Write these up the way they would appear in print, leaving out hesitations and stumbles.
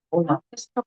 Questo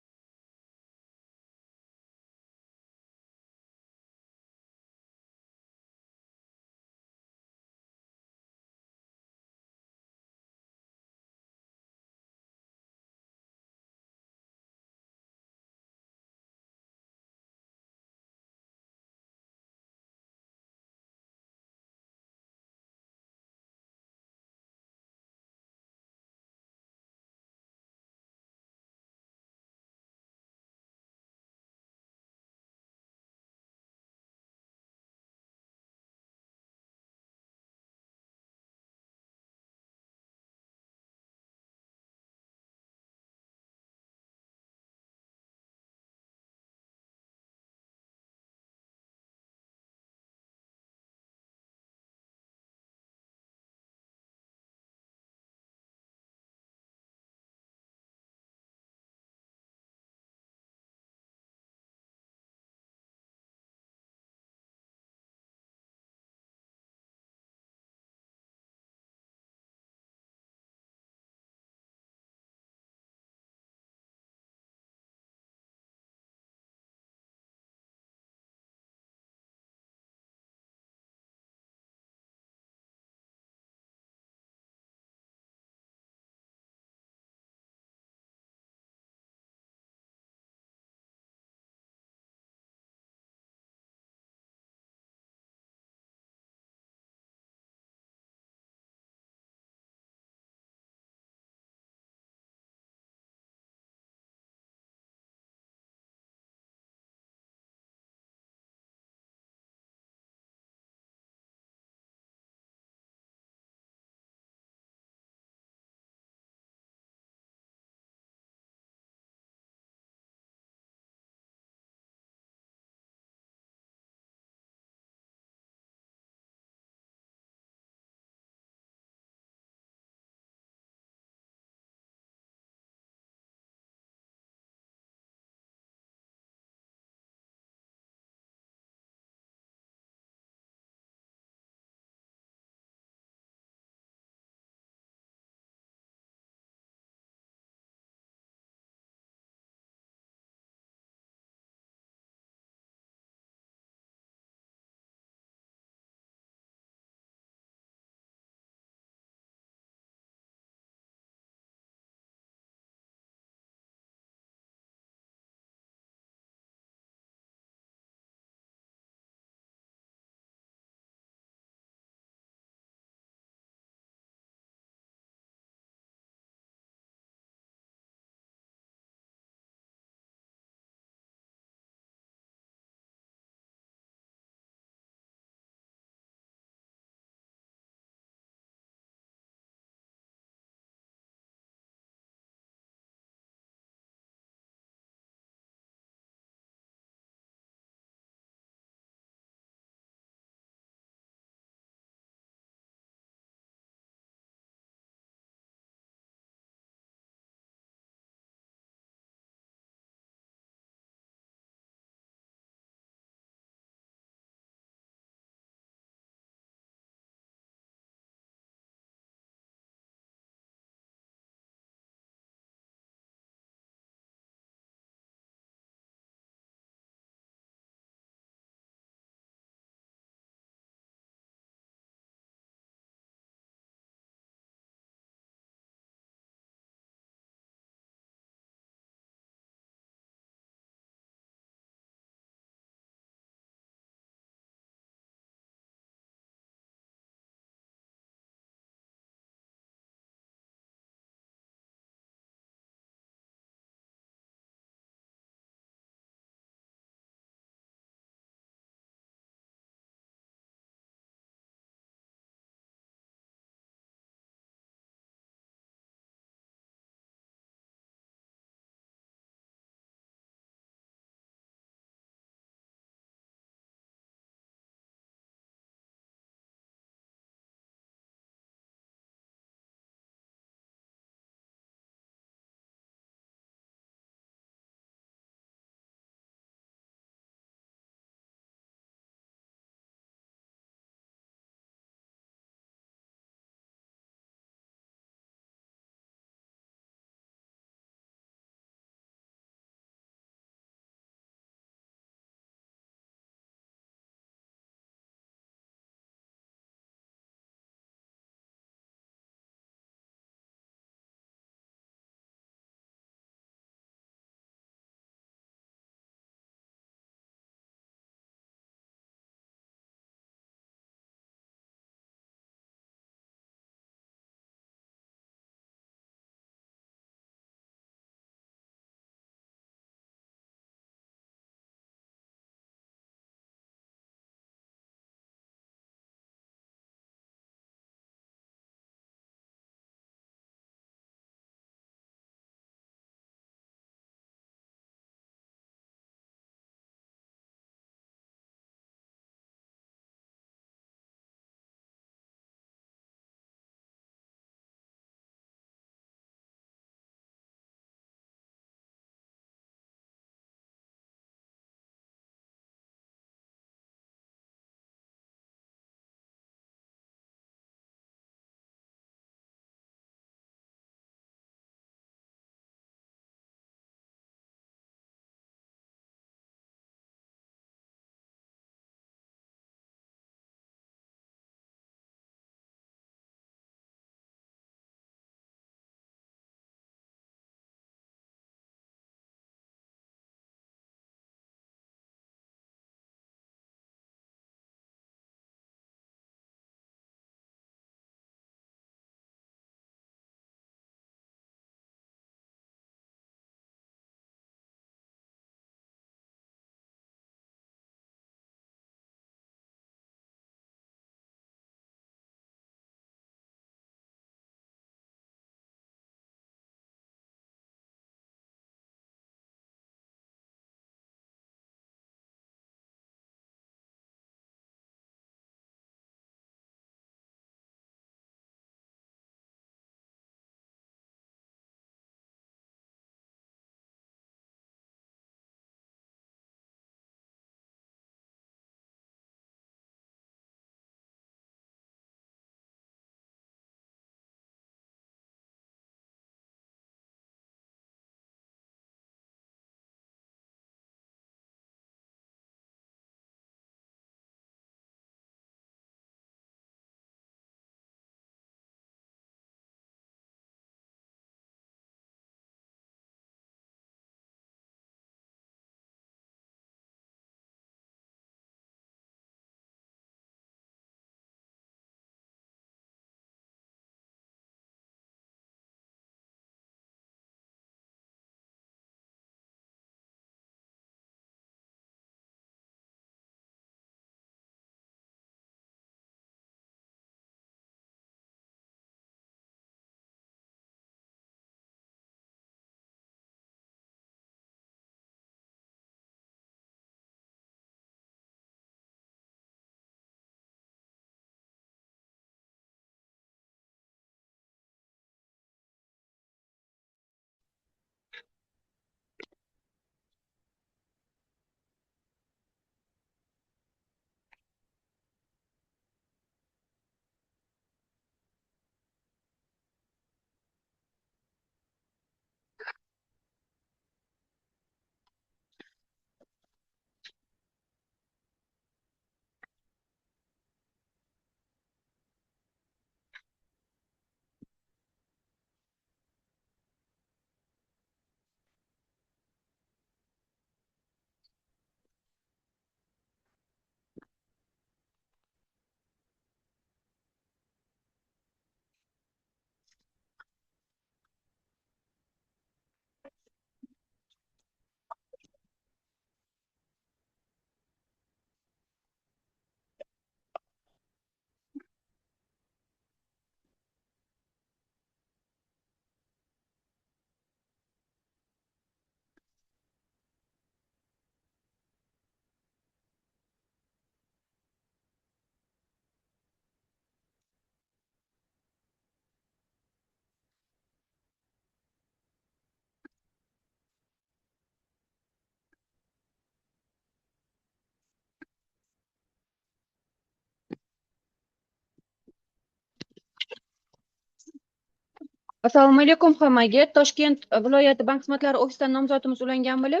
Assalomu alaykum hammaga. Toshkent viloyati bank xizmatlari ofisidan nomzodimiz ulanganmi?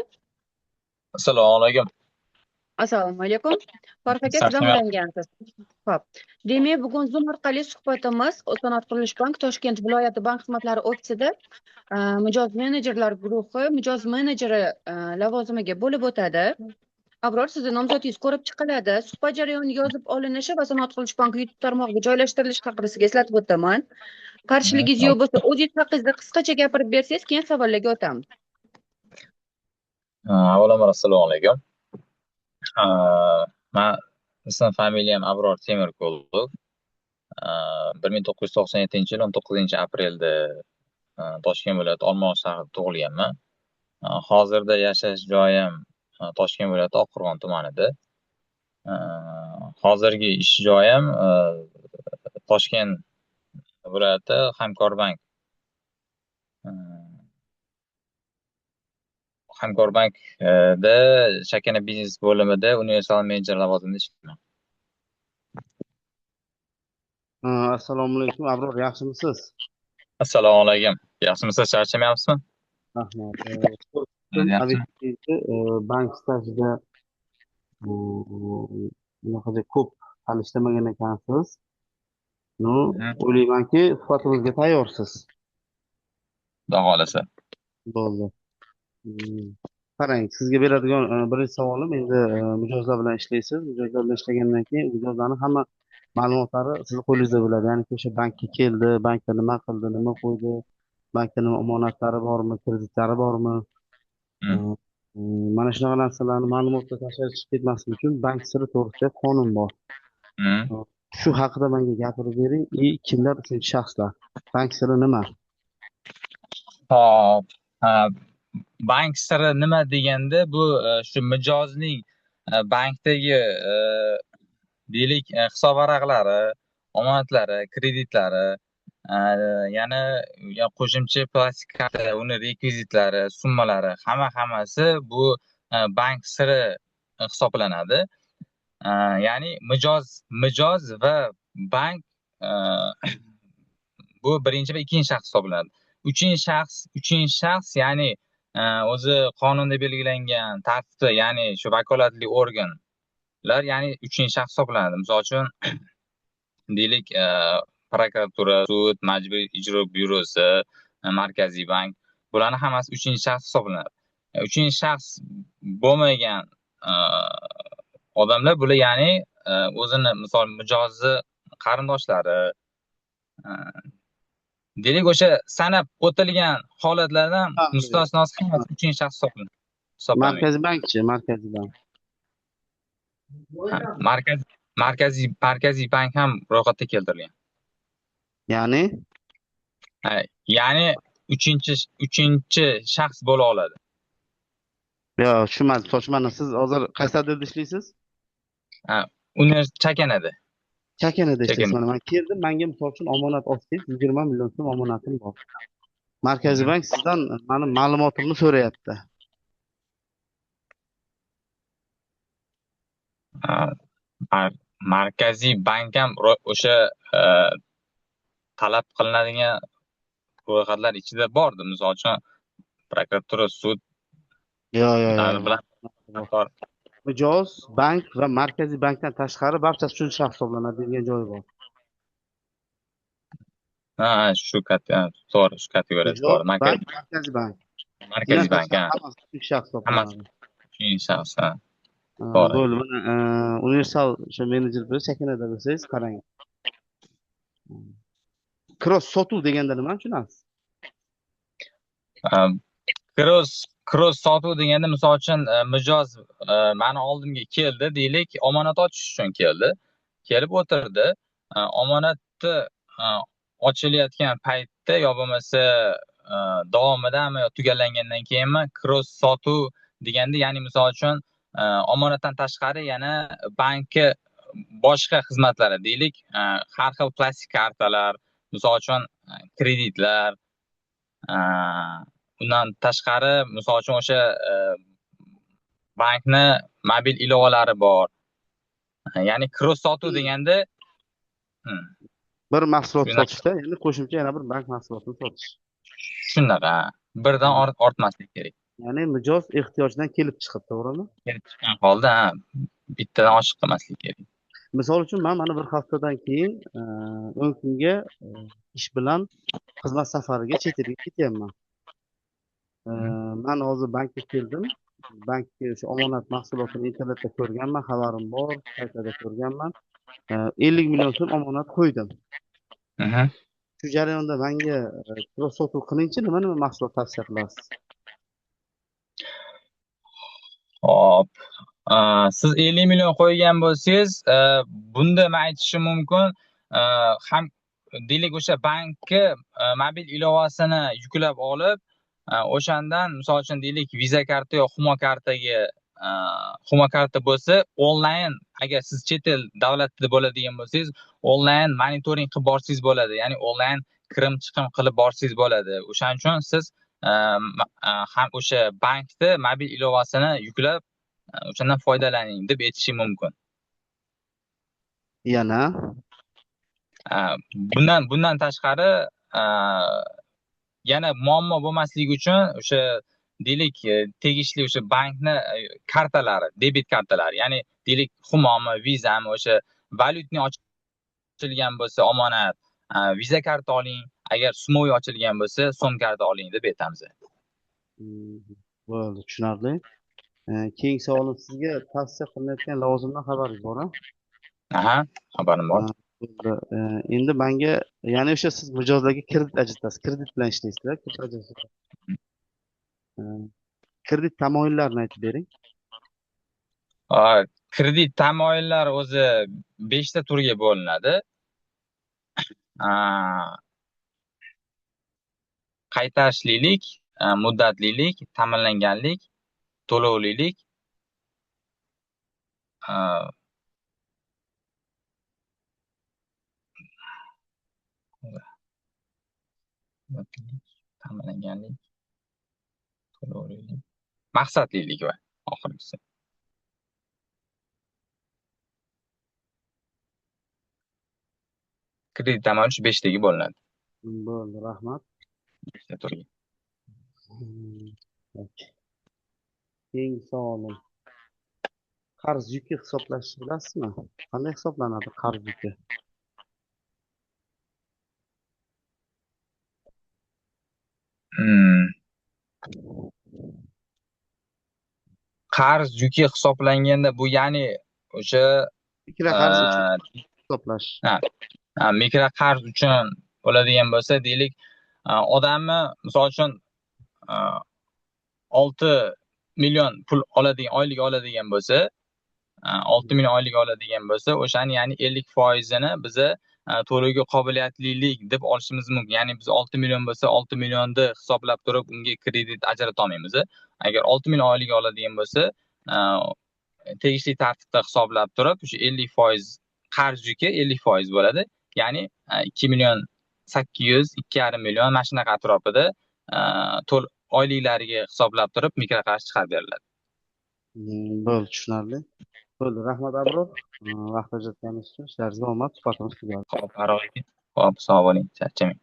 Assalomu alaykum. Assalomu alaykum. Farruh aka, sizdan Sarchima. ulangansiz. Ho'p. Demak, bugun Zoom orqali suhbatimiz Sanoat qurilish bank Toshkent viloyati bank xizmatlari ofisida mijoz menejerlar guruhi mijoz menejeri lavozimiga bo'lib o'tadi. Abror, sizni nomzodingiz ko'rib chiqiladi. Suhbat jarayoni yozib olinishi va Sanoat qurilish banki YouTube tarmog'iga joylashtirilishi haqida sizga eslatib o'taman. Qarshiligingiz yo'q bo'lsa, o'zingiz haqingizda qisqacha gapirib bersangiz, keyin savollarga o'tamiz. Avvalambor assalomu alaykum. Men ismim familiyam Abror Temirqulov. 1997-yil 19-aprelda Toshkent viloyati Olmaliq shahrida tug'ilganman. Hozirda yashash joyim Toshkent viloyati Oqqo'rg'on tumanida. Hozirgi ish joyim Toshkent viloyati Hamkorbank Hamkorbankda chakana biznes bo'limida universal menejer lavozimida ishlayman. Assalomu alaykum, Abror, yaxshimisiz? Assalomu alaykum. Yaxshimisiz? Charchamayapsizmi? Rahmat. Yaxshi. Bank stajida bunaqada ko'p hali ishlamagan ekansiz. O'ylaymanki, suhbatimizga tayyorsiz. Xudo xohlasa. Bo'ldi. Qarang, sizga beradigan birinchi savolim, endi mijozlar bilan ishlaysiz. Mijozlar bilan ishlagandan keyin mijozlarning hamma ma'lumotlari sizni qo'lingizda bo'ladi. Ya'ni o'sha bankka keldi, bankda nima qildi, nima qo'ydi, bankda nima omonatlari bormi, kreditlari bormi? Mana shunaqa narsalarni ma'lumotlar tashqari chiqib ketmasligi uchun bank siri to'g'risida qonun bor. Shu haqida menga gapirib bering. Kimlar uchinchi shaxslar? Bank siri nima? Hop. Bank siri nima deganda bu shu mijozning bankdagi deylik hisob varaqlari, omonatlari, kreditlari, yana qo'shimcha plastik karta, uni rekvizitlari, summalari, hammasi bu bank siri hisoblanadi. Ya'ni mijoz va bank bu birinchi va ikkinchi shaxs hisoblanadi. Uchinchi shaxs ya'ni o'zi qonunda belgilangan tartibda, ya'ni shu vakolatli organlar, ya'ni uchinchi shaxs hisoblanadi. Misol uchun deylik prokuratura, sud, majburiy ijro byurosi, markaziy bank, bularning hammasi uchinchi shaxs hisoblanadi. Uchinchi shaxs bo'lmagan odamlar bular, ya'ni o'zini misol mijozni qarindoshlari, deylik o'sha sanab o'tilgan holatlardan mustasnosi hammasi uchinchi shaxs hisoblanadi. Markaziy bankchi, markaziy bank. Markaziy bank ham ro'yxatga keltirilgan. Ya'ni uchinchi shaxs bo'la oladi. Yo'q, tushunmadim. Sochmani, siz hozir qaysi adada ishlaysiz? Chakanada. Chakanada ishlaysiz. Mana men keldim, menga misol uchun omonat olsangiz, 20 million so'm omonatim bor. Markaziy bank sizdan meni ma'lumotimni so'rayapti. Markaziy bank ham o'sha talab qilinadigan ro'yxatlar ichida bordi. Misol uchun prokuratura, sud. Yo'q. Mijoz bank va markaziy bankdan tashqari barchasi uchinchi shaxs hisoblanadi degan joyi bor. Shu to'g'ri, shu kategoriyada bor. Markaziy bank. Markaziy bank, hammasi uchinchi shaxs hisoblanadi. Uchinchi shaxs, Bo'ldi. Mana universal o'sha menejer bo'lish chakanada bo'lsangiz, qarang. Cross sotuv deganda nima tushunasiz? Cross sotuv deganda, misol uchun mijoz meni oldimga keldi, deylik, omonat ochish uchun keldi. Kelib o'tirdi. Omonatni ochilayotgan paytda yo bo'lmasa davomidami yo tugallangandan keyinmi cross sotuv deganda, ya'ni misol uchun omonatdan tashqari yana bankka boshqa xizmatlari, deylik, har xil plastik kartalar, misol uchun kreditlar, undan tashqari misol uchun o'sha bankni mobil ilovalari bor. Ya'ni cross sotuv deganda Bir mahsulot Shunaqa sotishda, endi qo'shimcha yana bir bank mahsulotini sotish. shunaqa. Birdan ortmaslik kerak. Ya'ni mijoz ehtiyojdan kelib chiqib, to'g'rimi? Kelib chiqqan holda bittadan oshiq qilmaslik kerak. Misol uchun men mana bir haftadan keyin 10 kunga ish bilan xizmat safariga chet elga ketyapman. Men hozir bankka keldim. Bankka o'sha omonat mahsulotini internetda ko'rganman, xabarim bor, saytlarda ko'rganman. 50 million so'm omonat qo'ydim. Mhm. Shu jarayonda menga cross sotuv qilingchi, nima mahsulot tavsiya qilasiz? Hop. Siz 50 million qo'ygan bo'lsangiz, bunda men aytishim mumkin, ham deylik o'sha bankka mobil ilovasini yuklab olib, o'shandan misol uchun deylik Visa karta yo Humo kartaga Humo karta bo'lsa, onlayn agar siz chet el davlatida bo'ladigan bo'lsangiz, onlayn monitoring qilib borsangiz bo'ladi. Ya'ni onlayn kirim chiqim qilib borsangiz bo'ladi. O'shaning uchun siz ham o'sha bankda mobil ilovasini yuklab o'shandan foydalaning deb aytishim mumkin. Yana Bundan tashqari yana muammo bo'lmasligi uchun o'sha deylik tegishli o'sha bankni kartalari, debit kartalari, ya'ni deylik Humomi, Vizami o'sha valyutni ochilgan bo'lsa omonat, Visa karta oling, agar sumoviy ochilgan bo'lsa so'm karta oling deb aytamiz. bo'ldi, tushunarli. Keyingi savolim, sizga tavsiya qilinayotgan lavozimdan xabaringiz bormi? Aha, xabarim bor. Endi menga, ya'ni o'sha siz mijozlarga kredit ajratasiz, kredit bilan ishlaysizlar, kredit ajratasiz. Kredit tamoyillarini aytib bering. Kredit tamoyillari o'zi 5 ta turga bo'linadi. Qaytarishlilik, muddatlilik, ta'minlanganlik, to'lovlilik, ta'minlanganlik, to'lovlilik, maqsadlilik va oxirgisi. Kredit tamoyili 5 taga bo'linadi. Bo'ldi, rahmat. 5 ta turga. Keyingi savolim. Qarz yuki hisoblashni bilasizmi? Qanday hisoblanadi qarz yuki? Qarz yuki hisoblanganda bu ya'ni o'sha Mikroqarz uchun hisoblash. mikroqarz uchun bo'ladigan bo'lsa, deylik odamni misol uchun 6 million pul oladigan, oylik oladigan bo'lsa, 6 million oylik oladigan bo'lsa, o'shani ya'ni 50%ni biza to'lovga qobiliyatlilik deb olishimiz mumkin. Ya'ni biz 6 million bo'lsa, 6 millionni hisoblab turib unga kredit ajrata olmaymiz. Agar 6 million oylik oladigan bo'lsa, tegishli tartibda hisoblab turib, o'sha 50% qarz yuki 50% bo'ladi. Ya'ni 2 million 800, 2,5 million mana shunaqa atrofida oyliklariga hisoblab turib mikroqarz chiqarib beriladi. Bo'ldi, tushunarli. Bo'ldi, rahmat Abror. Vaqt ajratganingiz uchun ishlaringizga omad, suhbatimiz tugadi. Xo'p, sog' bo'ling, charchamang.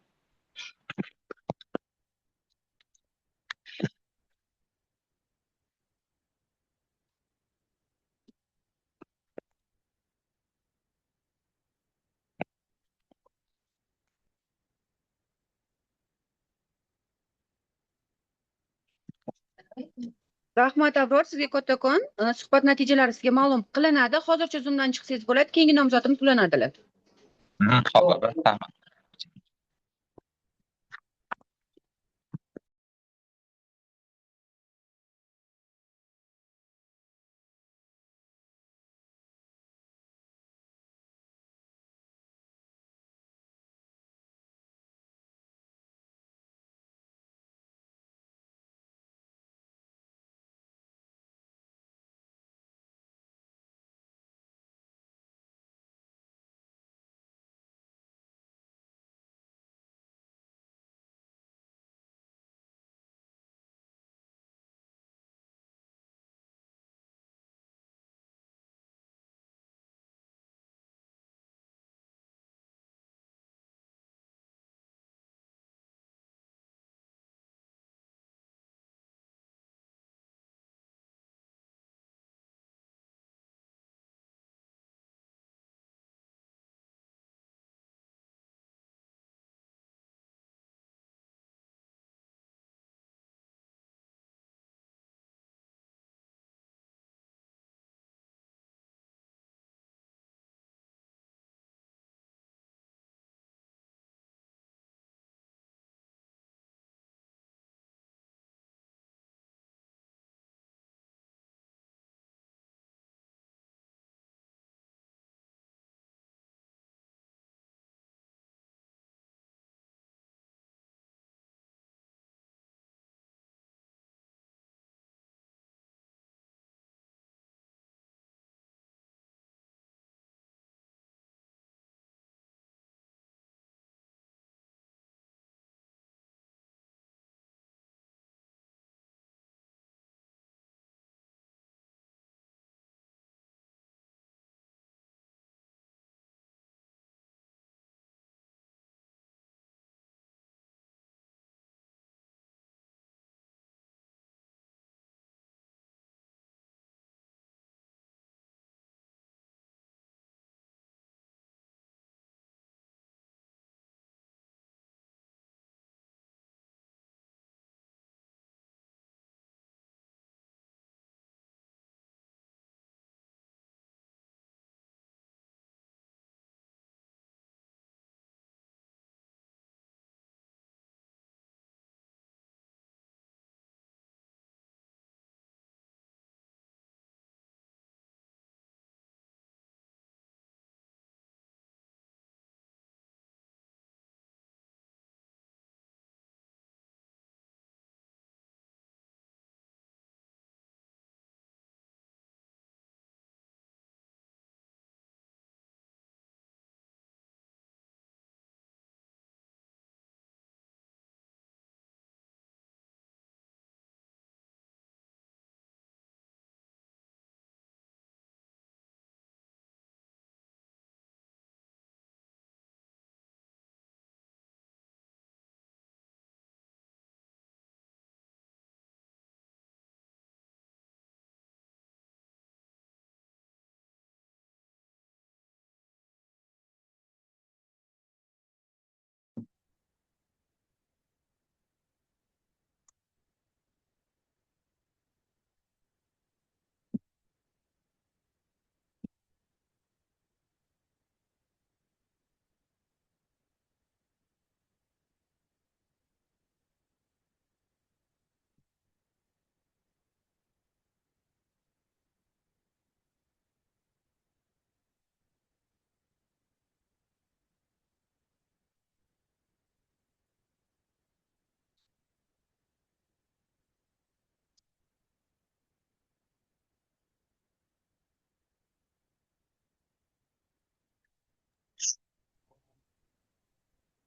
Rahmat Abror, sizga kattakon. Suhbat natijalari sizga ma'lum qilinadi. Hozircha Zoomdan chiqsangiz bo'ladi. Keyingi nomzodimiz ulanadilar. Xo'p, rahmat.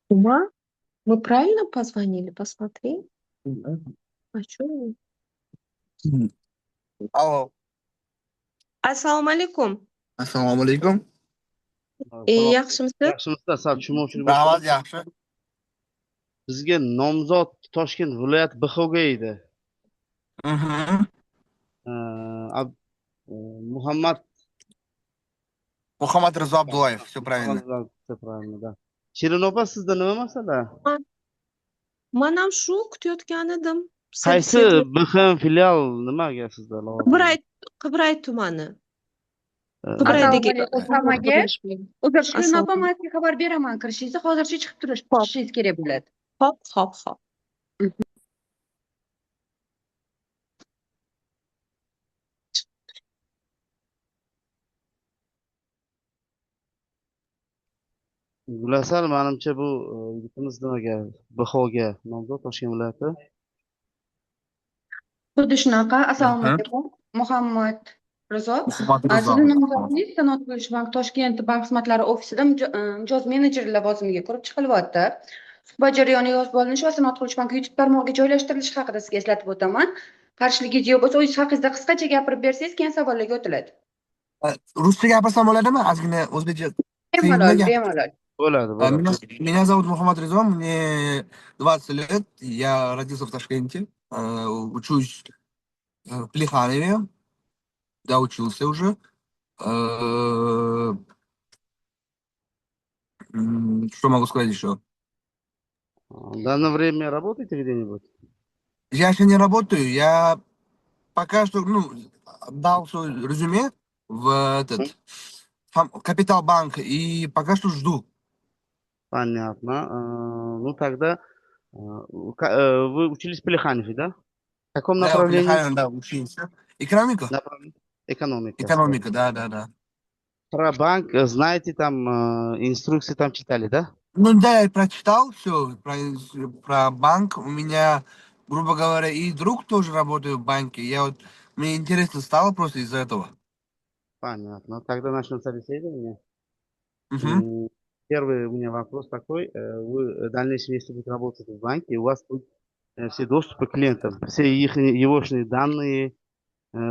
Ума? Мы правильно позвонили? Посмотри. А что? Алло, Assalomu alaykum. assalomu alaykum. Salom. Yaxshimisiz? Yaxshimisiz? Sal tushunmovchilik bo'lib Rahmat, qoldi. yaxshi. Bizga nomzod Toshkent viloyat BXOga edi. Mhm. Ab- Muhammad Muhammad Rizo Abdullayev, все правильно. Все правильно, да. Shirin opa, sizda nima masala? Men ham shu kutayotgan edim. Qaysi BXM filial nimaga sizda lavozim? Qibray tumani. Assalomu alaykum hammaga. Uzr, Shirin opa, Assalomu. men sizga xabar beraman kirishingizni. Hozircha chiqib turishingiz kerak bo'ladi. Hop. Gulasal, menimcha bu yigitimiz nimaga BXOga nomzod Toshkent viloyati. Xuddi shunaqa. Assalomu Mhm. alaykum. Muhammad Rizo. Muhammad Rizo. Sizni nomzodingiz Sanoat qurilish bank Toshkent bank xizmatlari ofisida mijoz menejeri lavozimiga ko'rib chiqilyapti. Suhbat jarayoni yozib olinishi va Sanoat qurilish banki YouTube tarmog'iga joylashtirilishi haqida sizga eslatib o'taman. Qarshiligingiz yo'q bo'lsa, o'zingiz haqingizda qisqacha gapirib bersangiz, keyin savollarga o'tiladi. Ruscha gapirsam bo'ladimi? Ozgina o'zbekcha Bemalol, qiyinmi? bemalol. Bo'ladi. Меня зовут Мухаммад Ризо, мне 20 лет, я родился в Ташкенте, учусь в Плеханове, доучился уже. Что могу сказать еще? В данное время работаете где-нибудь? Я еще не работаю, я пока что, дал свое резюме в этот Капитал Банк и пока что жду. Понятно. Ну тогда вы учились в Плеханове, да? В каком Да, в направлении? Плеханове, да, учился. Экономика? Направление? Экономика. Экономика, да. Про банк знаете, там инструкции там читали, да? Ну да, я прочитал все про банк. У меня, грубо говоря, и друг тоже работает в банке. Мне интересно стало просто из-за этого. Понятно. Тогда начнем собеседование. Мгм. Первый у меня вопрос такой. Вы в дальнейшем, если будете работать в банке, у вас будут все доступы к клиентам, все егошные данные,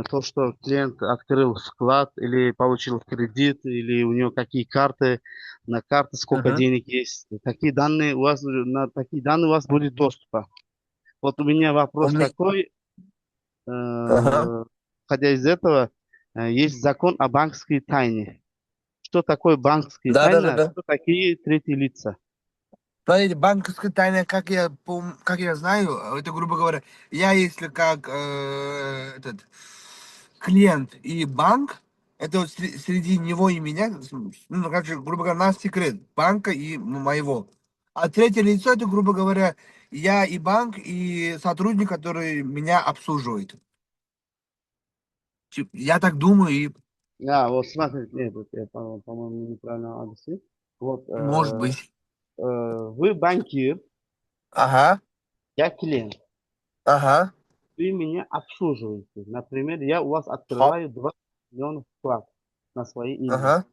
то, что клиент открыл вклад или получил кредит, или у него какие карты, на карты сколько Ага. денег есть. Такие данные у вас, на такие данные у вас будет доступа. Вот у меня вопрос У меня- такой. Ага. Исходя из этого, есть закон о банковской тайне. Что такое банковская Да. тайна? Кто такие третьи лица? Смотрите, банковская тайна, как я знаю, это, грубо говоря, я если как этот клиент и банк, это вот среди него и меня, короче, грубо говоря, наш секрет банка и моего. А третье лицо, это, грубо говоря, я и банк, и сотрудник, который меня обслуживает. Я так думаю, и Вот смотрите, нет, вот я, по-моему, неправильно объяснил. Вот, может быть. вы банкир, Ага, я клиент. ага, Вы меня обслуживаете. Например, я у вас открываю 20 миллионов вклад на свои имя. ага,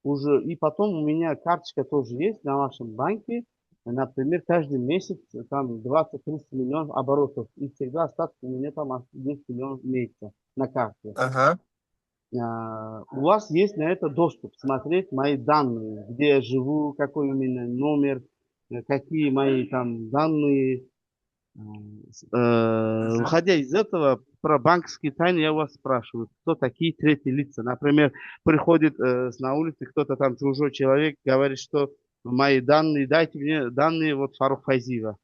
Уже, и потом у меня карточка тоже есть на вашем банке. Например, каждый месяц там 20-30 миллионов оборотов. И всегда остаток у меня там 10 миллионов имеется на карте. ага. У вас есть на это доступ, смотреть мои данные, где я живу, какой у меня номер, какие мои там данные. Выходя из этого, про банковские тайны я у вас спрашиваю, кто такие третьи лица. Например, приходит на улице кто-то там чужой человек, говорит, что мои данные, дайте мне данные вот Фарух Файзиева.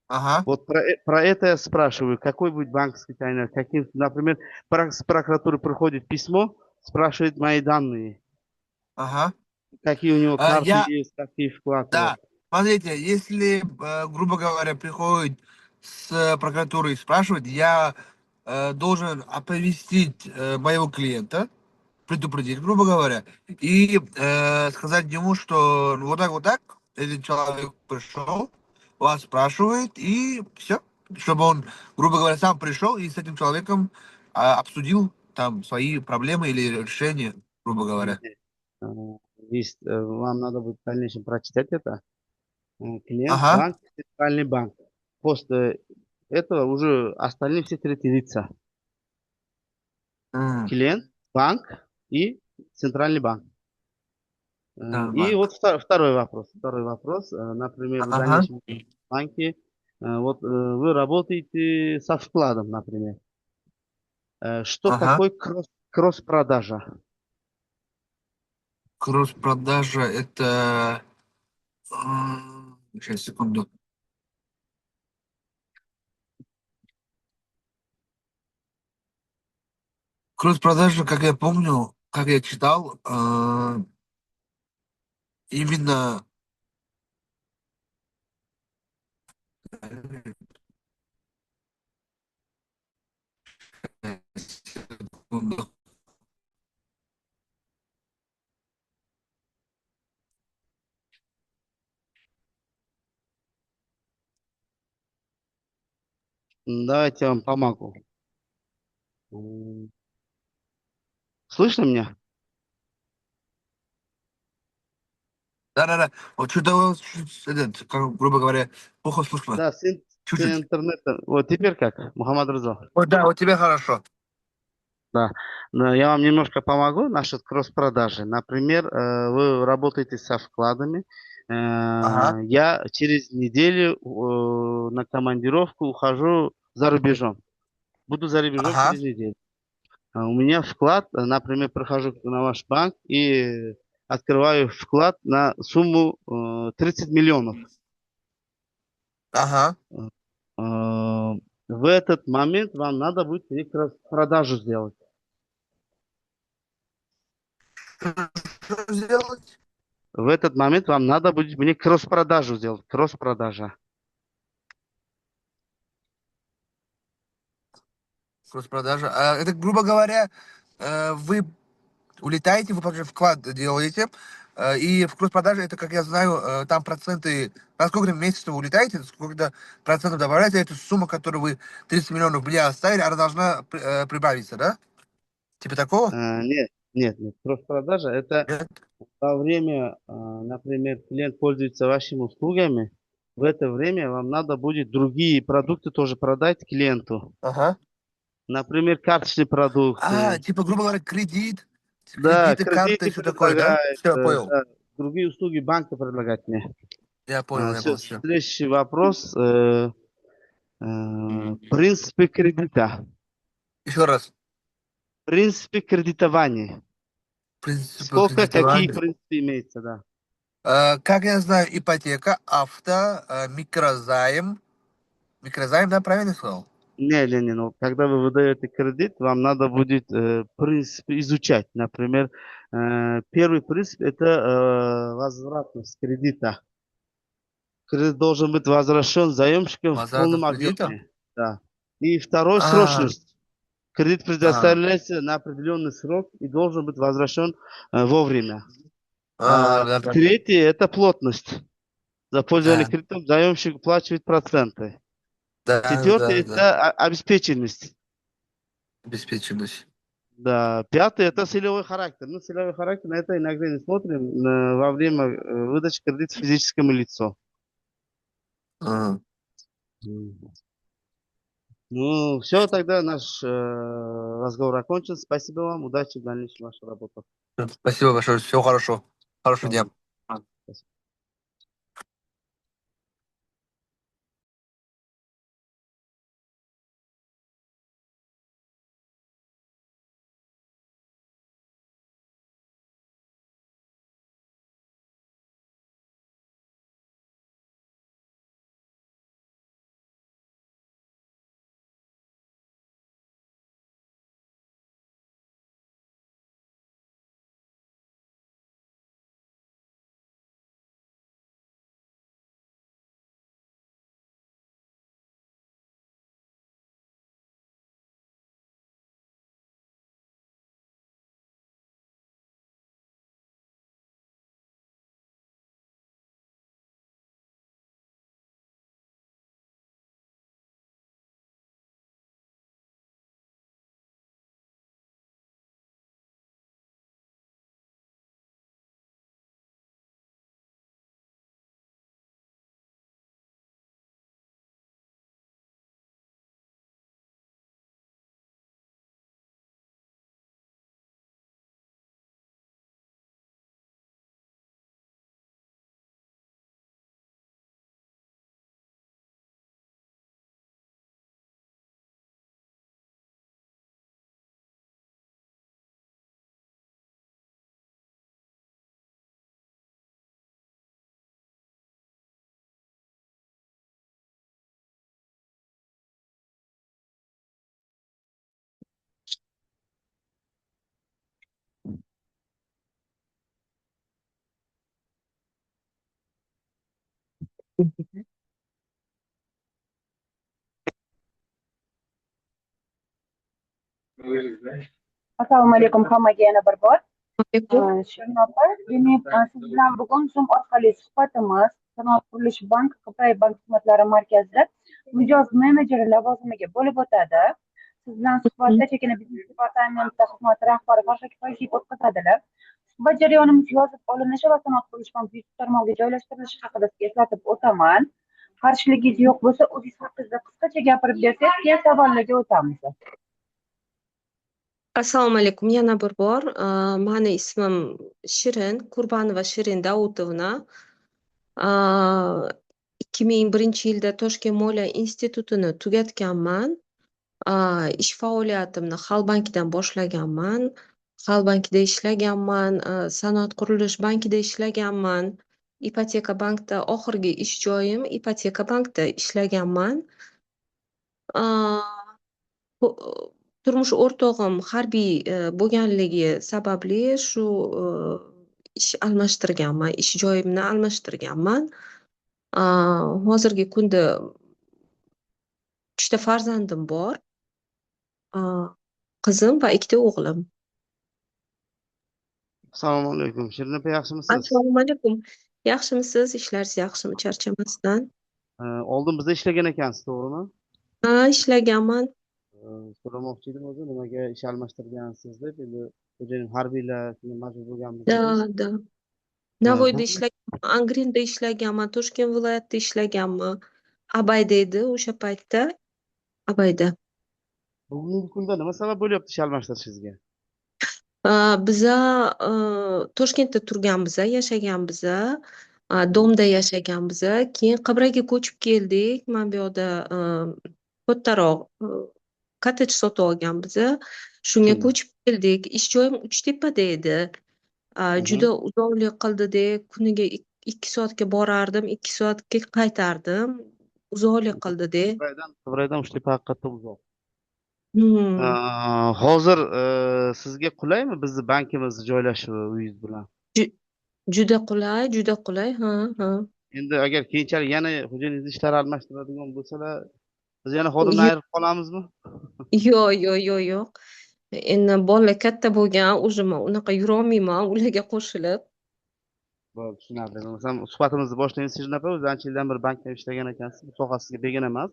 Ага. Вот про это я спрашиваю, какой будет банковский тайна. Каким, например, с прокуратуры приходит письмо, спрашивает мои данные. Ага. Какие у него карты Я- есть, какие вклады. Да. Смотрите, если, грубо говоря, приходит с прокуратуры и спрашивает, я должен оповестить моего клиента, предупредить, грубо говоря, и сказать ему, что вот так, этот человек пришел, вас спрашивает, и все, чтобы он, грубо говоря, сам пришел и с этим человеком обсудил там свои проблемы или решения, грубо говоря. Есть, вам надо будет в дальнейшем прочитать это. Клиент, Ага. банк, центральный банк. После этого уже остальные все третьи лица. М, Клиент, банк и центральный банк. И Банк. вот второй вопрос. Второй вопрос. Например, в Ага. дальнейшем банке вот вы работаете со вкладом, например. Что Ага. такое кросс-продажа? Кросс-продажа это... Сейчас, секунду. Кросс-продажа, как я помню, как я читал, именно... Секунду. Давайте я вам помогу. М, Слышно меня? Да-да-да. Вот что-то, грубо говоря, плохо слышно. Да, с Чуть-чуть. интернета. Вот теперь как, Мухаммад Рыза? Вот да, вот тебе хорошо. Да. Но я вам немножко помогу насчет кросс-продажи. Например, вы работаете со вкладами. Ага. Я через неделю на командировку ухожу за рубежом. Буду за рубежом Ага. через неделю. У меня вклад, например, прохожу на ваш банк и открываю вклад на сумму 30 миллионов. Ага. В этот момент вам надо будет мне продажу сделать. Что сделать? В этот момент вам надо будет мне кросс-продажу сделать. Кросс-продажа. Кросс-продажа. Это, грубо говоря, вы улетаете, вы также вклад делаете, и в кросс-продаже, это, как я знаю, там проценты, на сколько месяцев вы улетаете, сколько процентов добавляете, эту сумму, которую вы 30 миллионов мне оставили, она должна прибавиться, да? Типа такого? Нет, нет, нет. Кросс-продажа это Нет? во время, например, клиент пользуется вашими услугами. В это время вам надо будет другие продукты тоже продать клиенту. Ага. Например, карточные продукты. Типа, грубо говоря, кредит, Да, кредиты, карты, кредиты все такое, да? предлагает. Все, понял. Да, другие услуги банка предлагает мне. Я понял, я понял, все. Следующий вопрос. Принципы кредита. Еще раз. Принципы кредитования. Принципы Сколько, какие кредитования. принципы имеются, да. Как я знаю, ипотека, авто, микрозайм. Микрозайм, да, правильно сказал? Не, ну, когда вы выдаете кредит, вам надо будет принципы изучать. Например, первый принцип это возвратность кредита. Кредит должен быть возвращен заемщиком в полном Возвратов кредита? объеме. Да. И второй А, срочность. Кредит ага. предоставляется на определенный срок и должен быть возвращен вовремя. Да, да, Третье это плотность. За пользование да, кредитом заемщик уплачивает проценты. да, Четвертое да, да. это обеспеченность. Обеспеченность. Да, пятое это силовой характер. Ну, силовой характер на это иногда не смотрим во время выдачи кредита физическому лицу. Ага. М. Ну, все, тогда наш разговор окончен. Спасибо вам, удачи в дальнейшем вашей работе. Спасибо большое, всего хорошо. Хорошего дня. Ладно. Спасибо. Assalomu alaykum hammaga yana bir bor. Shirin opa, demak, siz bilan bugun Zoom orqali suhbatimiz Sanoat qurilish bank Qibray bank xizmatlari markazida mijoz menejeri lavozimiga bo'lib o'tadi. Siz bilan suhbatda chakana biznes departamenti xizmat rahbari Farhod Fayziyev o'tkazadilar. Suhbat jarayonimiz yozib olinishi va Sanoat qurilish bank YouTube tarmog'iga joylashtirilishi haqida sizga eslatib o'taman. Qarshiligingiz yo'q bo'lsa, o'zingiz haqingizda qisqacha gapirib bersangiz, keyin savollarga o'tamiz. Assalomu alaykum yana bir bor. Mani ismim Shirin, Qurbanova Shirin Daudovna. 2001-yilda Toshkent moliya institutini tugatganman. Ish faoliyatimni Xalq bankidan boshlaganman. Xalq bankida ishlaganman, Sanoat qurilish bankida ishlaganman. Ipoteka bankda oxirgi ish joyim Ipoteka bankda ishlaganman. Turmush o'rtog'im harbiy bo'lganligi sababli shu ish almashtirganman, ish joyimni almashtirganman. Hozirgi kunda 3 ta farzandim bor. Qizim va 2 ta o'g'lim. Assalomu alaykum. Shirin opa, yaxshimisiz? Assalomu alaykum. Yaxshimisiz? Ishlaringiz yaxshimi? Charchamasdan. Oldin bizda ishlagan ekansiz, to'g'rimi? Ha, ishlaganman. So'ramoqchi edim o'zi, nimaga ish almashtirgansiz deb. Endi xo'jayin harbiylar shunga majbur bo'lganmiz. Da. Navoiyda ishlaganman, Angrenda ishlaganman, Toshkent viloyatida ishlaganman. Abayda edi o'sha paytda. Abayda. Bugungi kunda nima sabab bo'lyapti ish almashtirishingizga? Biza Toshkentda turganmiz, yashaganmiz, domda yashaganmiz. Keyin Qibrayga ko'chib keldik. Mana bu yoqda kattaroq kottedj sotib olganmiz. Shunga ko'chib keldik. Ish joyim Uchtepada edi. Juda uzoqlik qildida, kuniga 2 soatga borardim, 2 soatga qaytardim. Uzoqlik qildida. Qibraydan Uchtepa haqiqatda uzoq. Hozir sizga qulaymi bizni bankimiz joylashuvi uyingiz bilan? Juda qulay, ha. Endi agar keyinchalik yana xo'jayiningiz ishlari almashtiradigan bo'lsalar, biz yana xodimdan ayirib qolamizmi? Yo'q. Endi bolalar katta bo'lgan, уже unaqa yurolmayman ularga qo'shilib. Bo'ldi, tushunarli. Masalan, suhbatimizni boshlaymiz. Shirin opa, o'zi ancha yildan beri bankda ishlagan ekansiz. Bu soha sizga begona emas.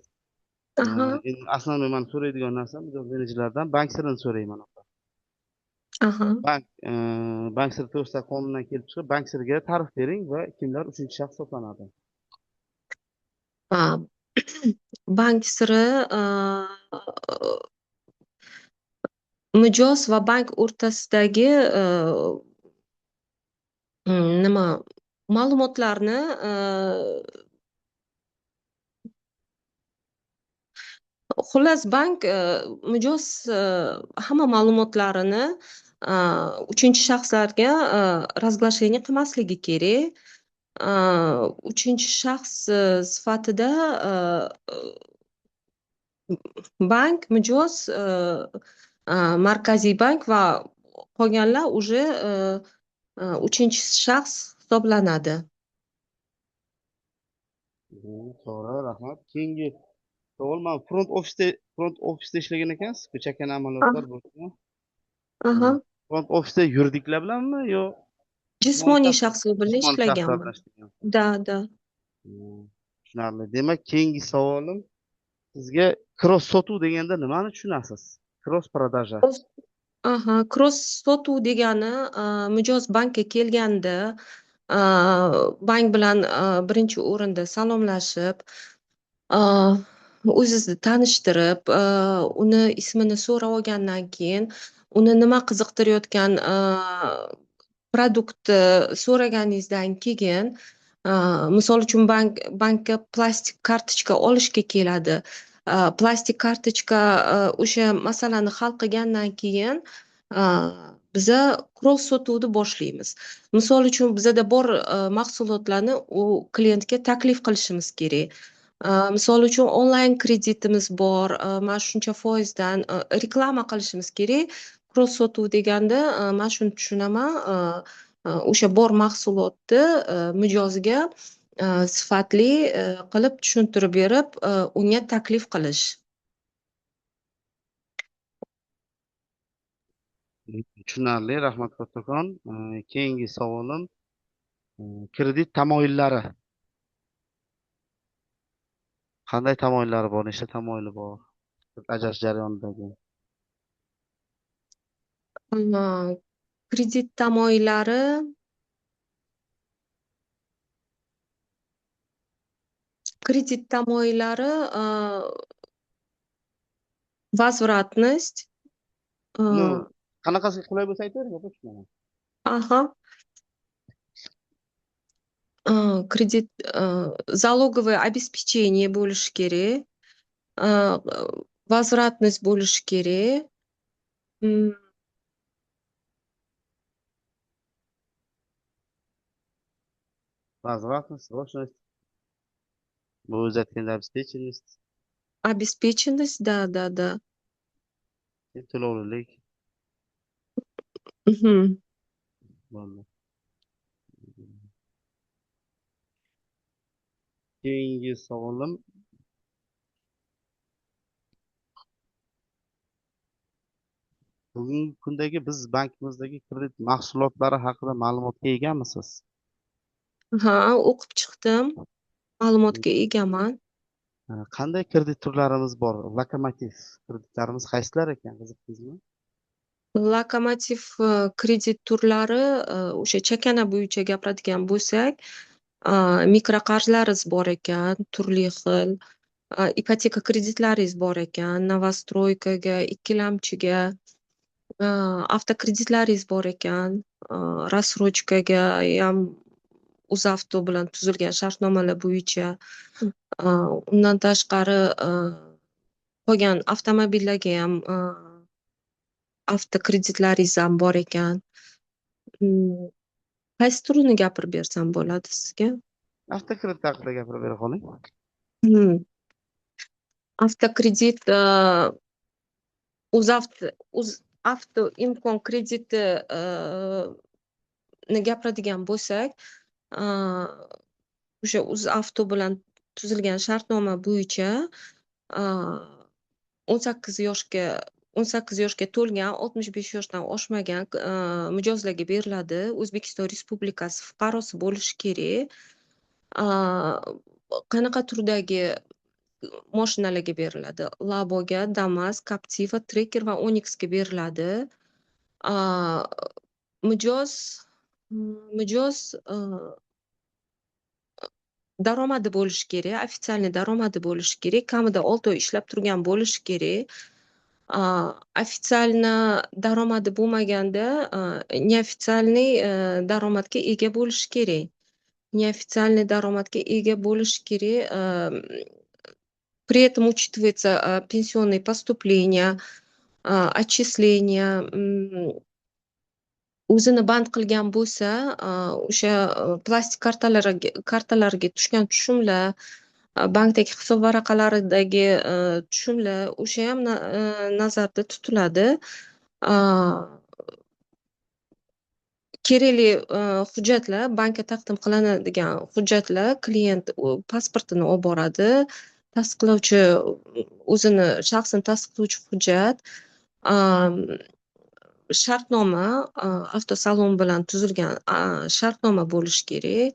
Endi asosiy men so'raydigan narsam mijoz menejerlardan bank sirini so'rayman. Bank siri to'g'risida qonundan kelib chiqib, bank siriga ta'rif bering va kimlar uchinchi shaxs hisoblanadi? Bank siri mijoz va bank o'rtasidagi nima ma'lumotlarni xullas bank mijoz hamma ma'lumotlarini uchinchi shaxslarga razglashение qilmasligi kerak. Uchinchi shaxs sifatida bank, mijoz, markaziy bank va qolganlar уже uchinchi shaxs hisoblanadi. To'g'ri, rahmat. Keyingi savol, men front ofisda ishlagan ekansiz, chakana amaliyotlar bo'lsin. Front ofisda yuridiklar bilanmi yo jismoniy shaxslar bilan ishlaganman? Da. Tushunarli. Demak, keyingi savolim sizga cross sotuv deganda nimani tushunasiz? Cross prodaja. Cross sotuv degani mijoz bankka kelganda bank bilan birinchi o'rinda salomlashib, o'zingizni tanishtirib, uni ismini so'rab olgandan keyin uni nima qiziqtirayotgan produktni so'raganingizdan keyin, misol uchun bankka plastik kartochka olishga keladi. Plastik kartochka o'sha masalani hal qilgandan keyin biza cross sotuvni boshlaymiz. Misol uchun bizada bor mahsulotlarni u klientga taklif qilishimiz kerak. Misol uchun onlayn kreditimiz bor, mana shuncha foizdan reklama qilishimiz kerak. Cross sotuv deganda men shuni tushunaman, o'sha bor mahsulotni mijozga sifatli qilib tushuntirib berib, unga taklif qilish. Tushunarli, rahmat kattakon. Keyingi savolim kredit tamoyillari. Qanday tamoyillari bor? Nechta tamoyili bor? Ajrash jarayonidagi. Kredit tamoyillari возвратность, No, qanaqasi qulay bo'lsa aytavering, opa, tushunaman. aha, kredit, залоговое обеспечение bo'lishi kerak, возвратность bo'lishi kerak, Возвратность, срочность, bu o'zi aytganda обеспеченность, обеспеченность, да. to'lovlilik. Мгм. Bo'ldi. Keyingi savolim bugungi kundagi biz bankimizdagi kredit mahsulotlari haqida ma'lumotga egamisiz? Ha, o'qib chiqdim. Ma'lumotga egaman. Qanday kredit turlarimiz bor? Lokomotiv kreditlarimiz qaysilar ekan? Qiziqdingizmi? Lokomotiv kredit turlari, o'sha chakana bo'yicha gapiradigan bo'lsak, mikroqarzlaringiz bor ekan, turli xil. Ipoteka kreditlaringiz bor ekan, novostroykaga, ikkilamchiga, avtokreditlaringiz bor ekan, рассрочкаga ham UzAvto bilan tuzilgan shartnomalar bo'yicha. Undan tashqari, qolgan avtomobillarga ham avtokreditlaringiz ham bor ekan. Qaysi turini gapirib bersam bo'ladi sizga? Avtokredit haqida gapirib bera qoling. Avtokredit, UzAvto imkon krediti ni gapiradigan bo'lsak, o'sha UzAvto bilan tuzilgan shartnoma bo'yicha 18 yoshga to'lgan, 65 yoshdan oshmagan mijozlarga beriladi. O'zbekiston Respublikasi fuqarosi bo'lishi kerak. Qanaqa turdagi mashinalarga beriladi? Laboga, Damas, Captiva, Tracker va Onyxga beriladi. Mijoz daromadi bo'lishi kerak, ofitsialniy daromadi bo'lishi kerak, kamida 6 oy ishlab turgan bo'lishi kerak. Ofitsialniy daromadi bo'lmaganda neofitsialniy daromadga ega bo'lishi kerak. Неофициальный daromadga ega bo'lishi kerak. При этом учитывается пенсионные поступления, отчисления. O'zini band qilgan bo'lsa, o'sha plastik kartalarga tushgan tushumlar, bankdagi hisob varaqalaridagi tushumlar, o'sha ham nazarda tutiladi. Kerakli hujjatlar, bankka taqdim qilinadigan hujjatlar, klient pasportini olib boradi, tasdiqlovchi o'zini shaxsini tasdiqlovchi hujjat, shartnoma, avtosalon bilan tuzilgan shartnoma bo'lishi kerak.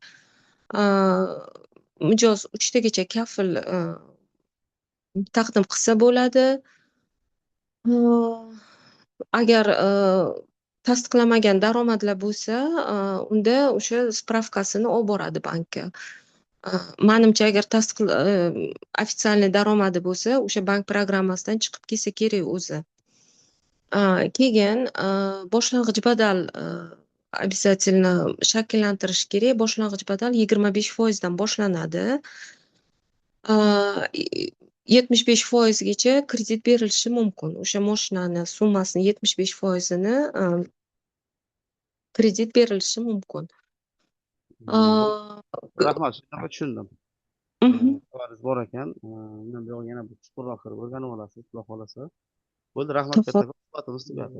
Mijoz 3 tagacha kafil taqdim qilsa bo'ladi. Agar tasdiqlamagan daromadlar bo'lsa, unda o'sha spravkasini olib boradi bankka. Menimcha, agar ofitsialniy daromadi bo'lsa, o'sha bank programmasidan chiqib kelsa kerak o'zi. Keyin boshlang'ich badal обязательно shakllantirish kerak. Boshlang'ich badal 25% dan boshlanadi. 75% gacha kredit berilishi mumkin. O'sha mashinani summasini 75% ni kredit berilishi mumkin. Rahmat, shunday tushundim. Xabaringiz bor ekan. Undan buyoq yana bir chuqurroq kirib o'rganib olasiz, xudo xolasa. Bo'ldi, rahmat kattakon. Suhbatimiz tugadi.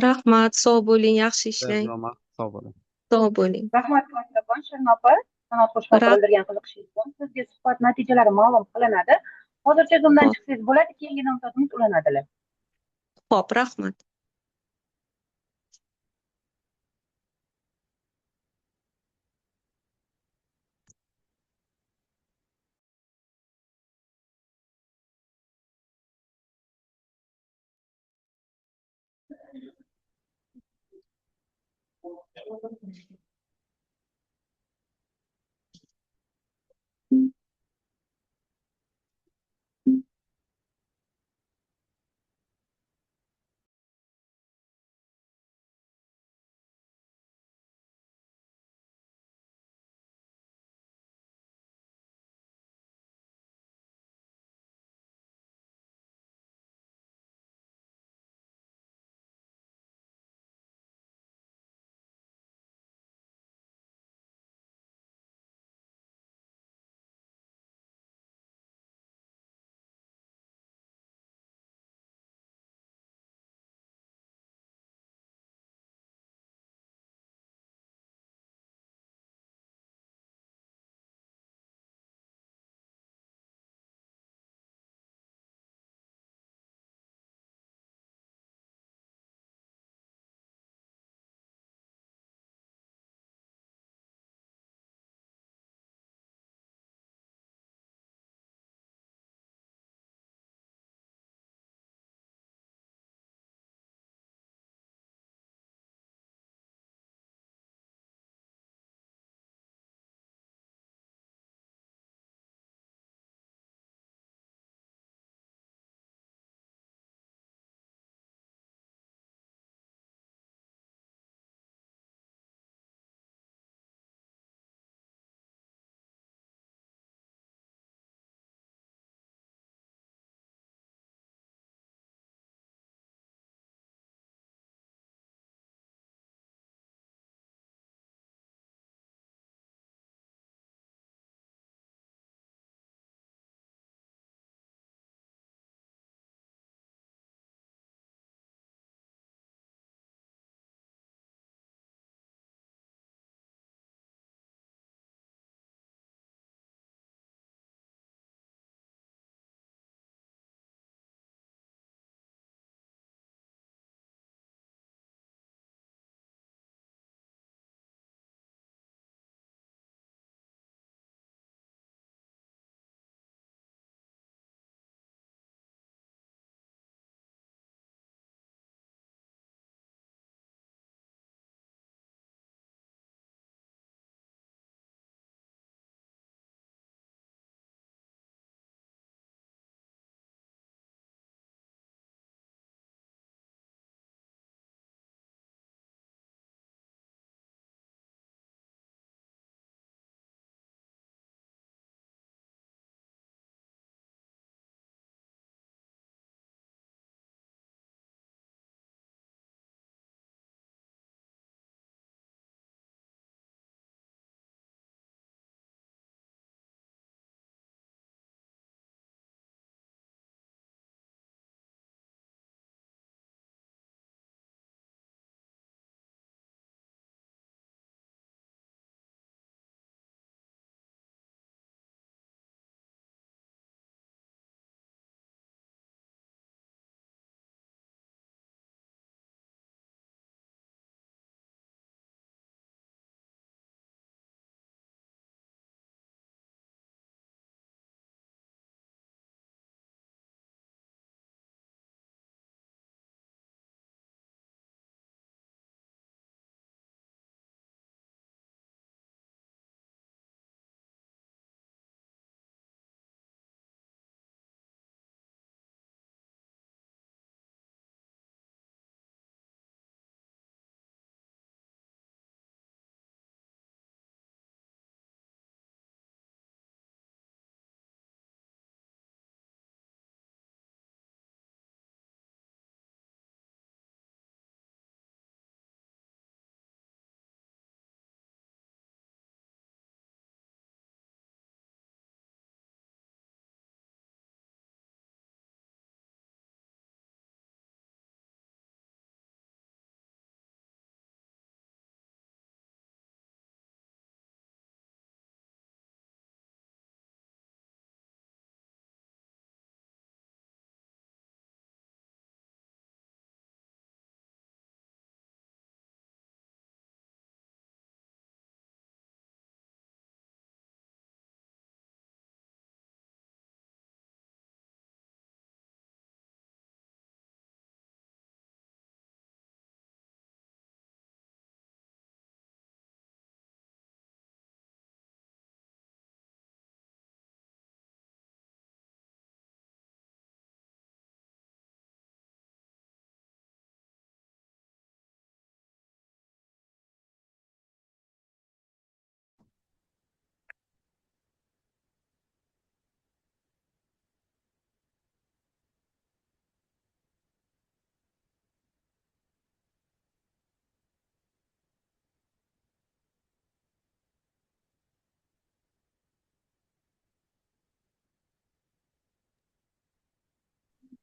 Rahmat, sog' bo'ling, yaxshi ishlang. Sog' bo'ling. Sog' bo'ling. Rahmat kattakon, Shirin opa. sanoat qilish haqida bildirgan qiziqishingiz uchun. Sizga suhbat natijalari ma'lum qilinadi. Hozircha Zoomdan chiqsangiz bo'ladi, keyingi nomzodimiz ulanadilar. Xo'p, rahmat.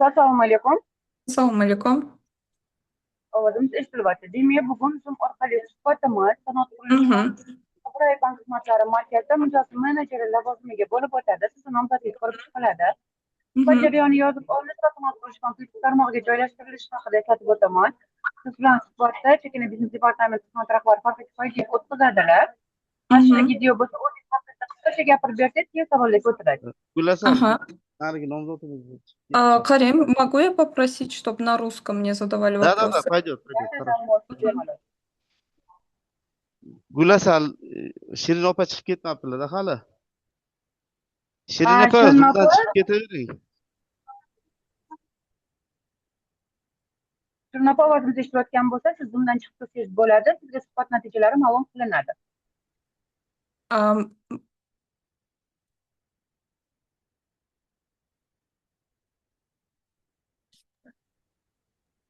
Assalomu alaykum. Assalomu alaykum. Ovozimiz eshitilyapti. Demak, bugun Zoom orqali suhbatimiz sanoat qurilish Aqroy bank xizmatlari markazida mijoz menejeri lavozimiga bo'lib o'tadi. Sizni nomzodingiz ko'rib chiqiladi. Suhbat jarayoni yozib olinish va sanoat qurilish banki tarmog'iga joylashtirilishi haqida eslatib o'taman. Siz bilan suhbatda Chekana biznes departamenti xizmat rahbari Farhod Kifoyev o'tkazadilar. Mashina video bo'lsa, o'zingiz haqida qisqacha gapirib bersangiz, keyin savollarga o'tiradi. Gulasan, Ага. narigi nomzodimiz Карим, могу я попросить, чтобы на русском мне задавали Да, вопросы? пойдет. Gulasal, Shirin opa chiqib ketmabdilar hali. Shirin opa, Shirin Zoomdan opa? chiqib ketavering. Turnopa ovozimiz eshitilayotgan bo'lsa, siz Zoomdan chiqib tursangiz bo'ladi. Sizga suhbat natijalari ma'lum qilinadi. Ам,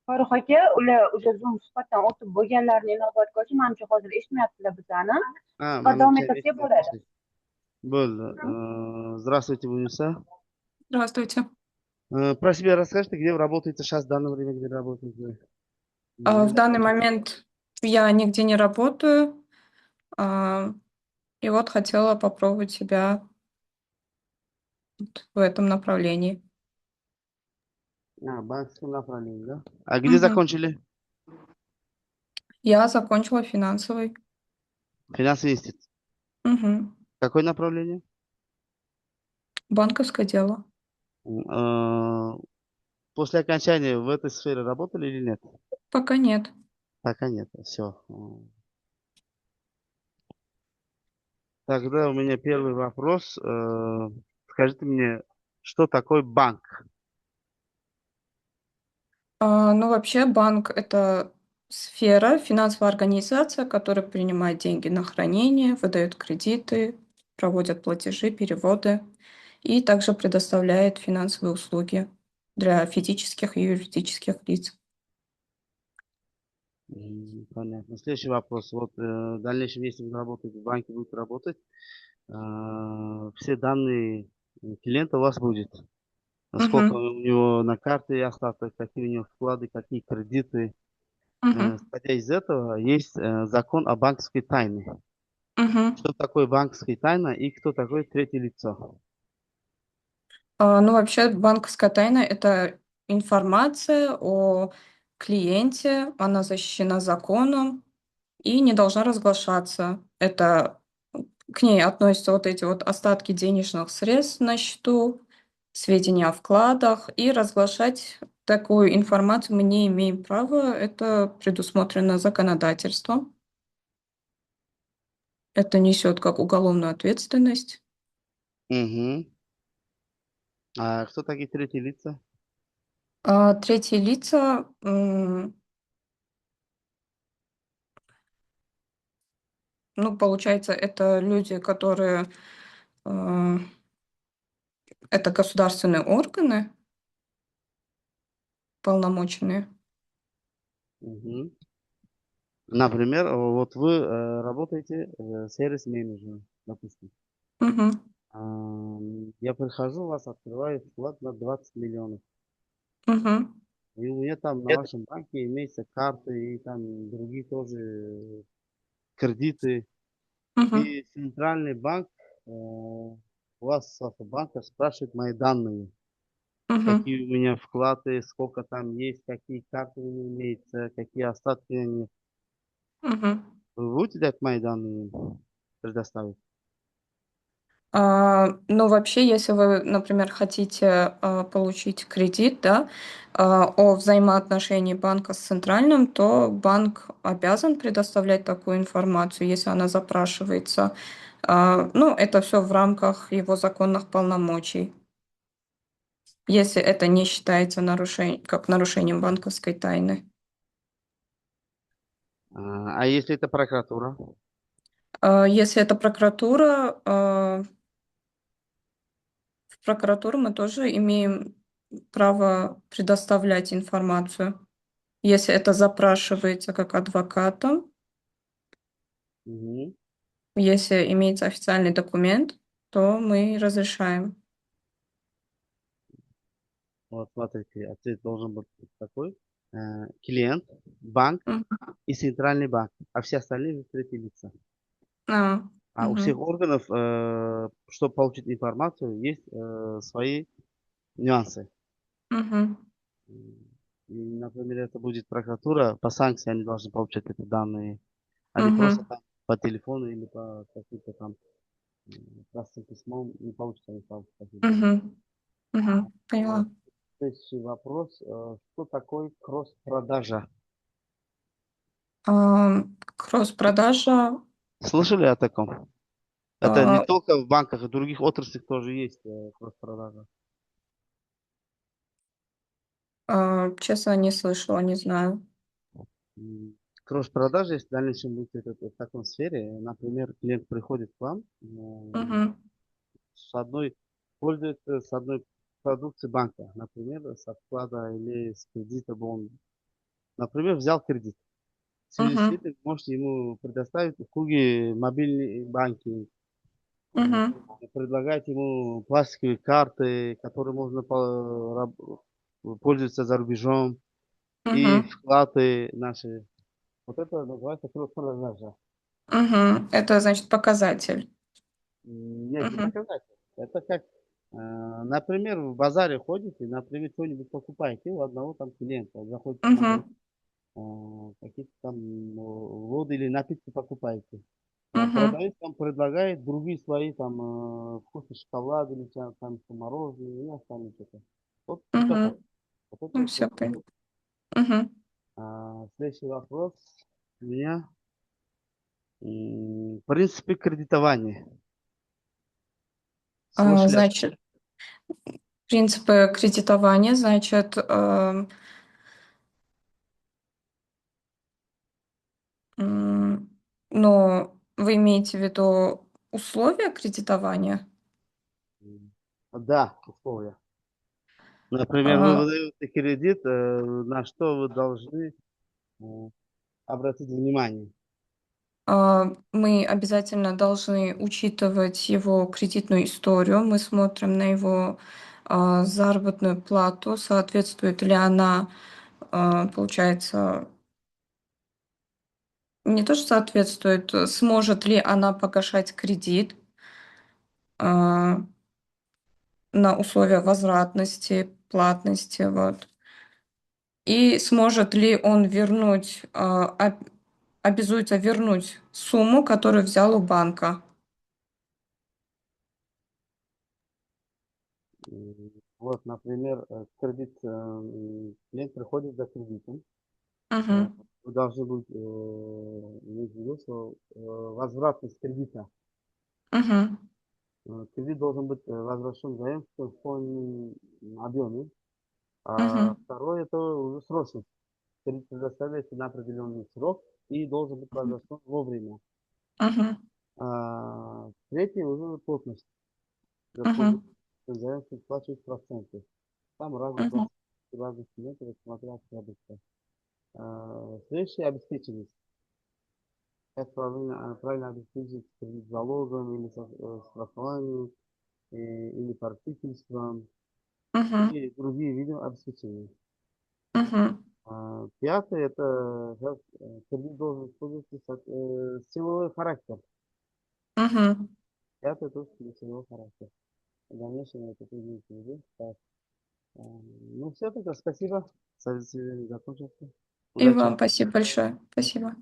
Farruh aka, ular o'sha Zoom suhbatdan o'tib bo'lganlarni inobatga olishib, manimcha hozir eshitmayaptilar bizani. Ha, Va davom menimcha ettirsak bo'ladi. Bo'ldi. Здравствуйте, Bunisa. Здравствуйте. Про себя расскажите, где вы работаете сейчас, в данное время, где вы работаете? В данный момент я нигде не работаю, и вот хотела попробовать себя вот в этом направлении. Банковском направлении, да? А где закончили? Я закончила финансовый. Финансовый институт. Мгм. Какое направление? Банковское дело. После окончания в этой сфере работали или нет? Пока нет. Пока нет. Все. Тогда у меня первый вопрос. Скажите мне, что такое банк? Ну, вообще банк – это сфера, финансовая организация, которая принимает деньги на хранение, выдает кредиты, проводит платежи, переводы и также предоставляет финансовые услуги для физических и юридических лиц. Понятно. Следующий вопрос. Вот в дальнейшем, если вы работаете в банке, будете работать, все данные клиента у вас будет. Сколько у него на карте остаток, какие у него вклады, какие кредиты. Исходя из этого, есть закон о банковской тайне. Что такое банковская тайна и кто такое третье лицо? Ну, вообще банковская тайна – это информация о клиенте, она защищена законом и не должна разглашаться. Это к ней относятся вот эти вот остатки денежных средств на счету, сведения о вкладах, и разглашать такую информацию мы не имеем права, это предусмотрено законодательством. Это несет как уголовную ответственность. Мгм. А кто такие третьи лица? Третьи лица, ну, получается, это люди, которые, это государственные органы, полномоченные. Мгм. Например, вот вы работаете сервис-менеджером, допустим. Мгм. Я прихожу, вас открываю вклад на 20 миллионов. Мгм. И у меня там на вашем банке имеются карты и там другие тоже кредиты. Мгм. И центральный банк, у вас с банка спрашивает мои данные. Мгм. Какие у меня вклады, сколько там есть, какие карты у меня имеются, какие остатки они. Мгм. Вы будете дать мои данные предоставить? Ну, вообще, если вы, например, хотите получить кредит, да, о взаимоотношении банка с центральным, то банк обязан предоставлять такую информацию, если она запрашивается. Ну, это все в рамках его законных полномочий, если это не считается как нарушением банковской тайны. А если это прокуратура? Если это прокуратура, в прокуратуру мы тоже имеем право предоставлять информацию. Если это запрашивается как адвокатом, Мгм. если имеется официальный документ, то мы разрешаем. Вот смотрите, ответ должен быть такой. Клиент, банк Мгм. и центральный банк, а все остальные третьи лица. А, А у всех мгм, органов, чтобы получить информацию, есть свои нюансы. мгм, И, например, это будет прокуратура, по санкции они должны получать эти данные, а не просто мгм, там по телефону или по каким-то там простым письмом не получится информацию. Такие данные. мгм, мгм. Вот. Поняла. Следующий вопрос. Что такое кросс-продажа? Кросс-продажа. Слышали о таком? Это не а, только в банках, и в других отраслях тоже есть кросс-продажа. Честно, не слышала, не знаю. Кросс-продажа, если в дальнейшем будет в такой сфере, например, клиент приходит к вам, Мгм, с одной, пользуется с одной продукцией банка, например, со вклада или с кредита, он, например, взял кредит. В связи с мгм, этим можете ему предоставить услуги мобильной банки, мгм, предлагать ему пластиковые карты, которые можно пользоваться за рубежом, и мгм, вклады наши. Вот это называется кросс-продажа. мгм. Это значит показатель. Нет, не Мгм, показатель. Это как, например, в базаре ходите, например, что-нибудь покупаете у одного там клиента, заходите в магазин, мгм, какие-то там воды или напитки покупаете. мгм, Продавец там предлагает другие свои там вкусные шоколады или там мороженое и остальное что-то. Вот все так. мгм. Вот Ну, это все просто. понятно. Мгм. Следующий вопрос у меня. Принципы кредитования. Слышали? Значит, принципы кредитования, значит, ну, вы имеете в виду условия кредитования? Да, условия. Например, вы А, выдаете кредит, на что вы должны э, обратить внимание. Мы обязательно должны учитывать его кредитную историю. Мы смотрим на его заработную плату, соответствует ли она, получается, не то, что соответствует, сможет ли она погашать кредит а, на условия возвратности, платности, вот. И сможет ли он вернуть, обязуется вернуть сумму, которую взял у банка. Вот, например, клиент приходит за кредитом. Мгм. Вы должны быть, иметь в виду, что возвратность кредита. Мгм. Кредит должен быть возвращен заемщиком в полном объеме. А Мгм. второе, это уже срочность. Кредит предоставляется на определенный срок и должен быть возвращен вовремя. Мгм. Третье уже плотность. За сколько Мгм. заявки выплачивают проценты. Там разные Мгм. проценты, разных клиентов, смотря от продукта. Следующая обеспеченность. Как правильно обеспечить кредит залогом или страхованием, или поручительством, Мгм. и другие виды обеспечения. Мгм. Пятое, это кредит должен использоваться силовой характер. Мгм. Пятое тоже силовой характер. В дальнейшем это имеется в виду. Так, ну все, тогда спасибо. Совет закончился. И Удачи. вам спасибо большое. Спасибо.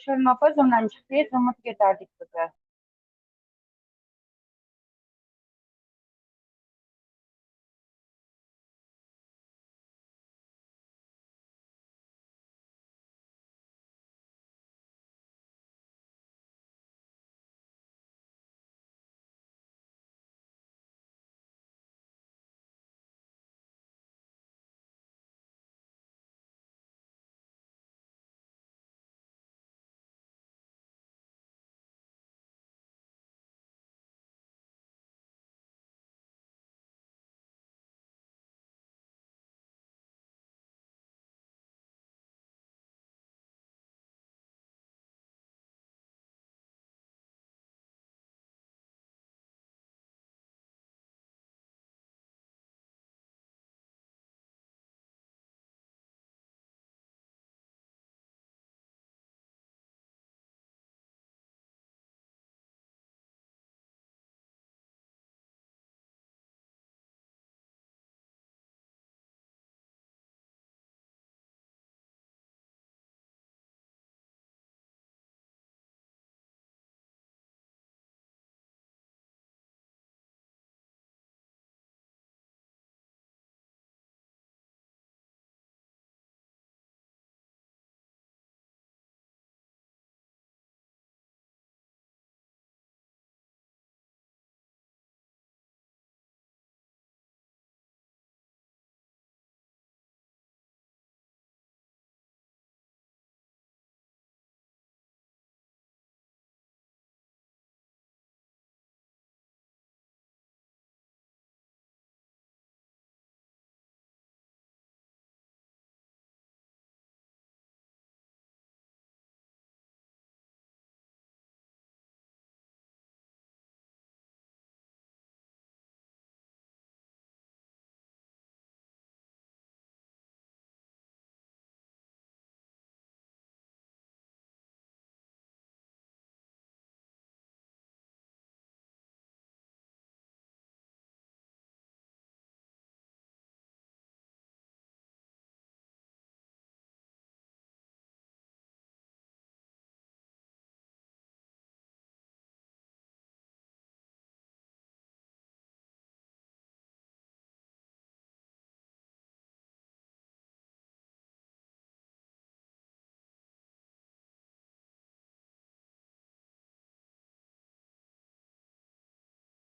Shirin opa zo'mdan chiqsangiz, zo'mga ketardik biza.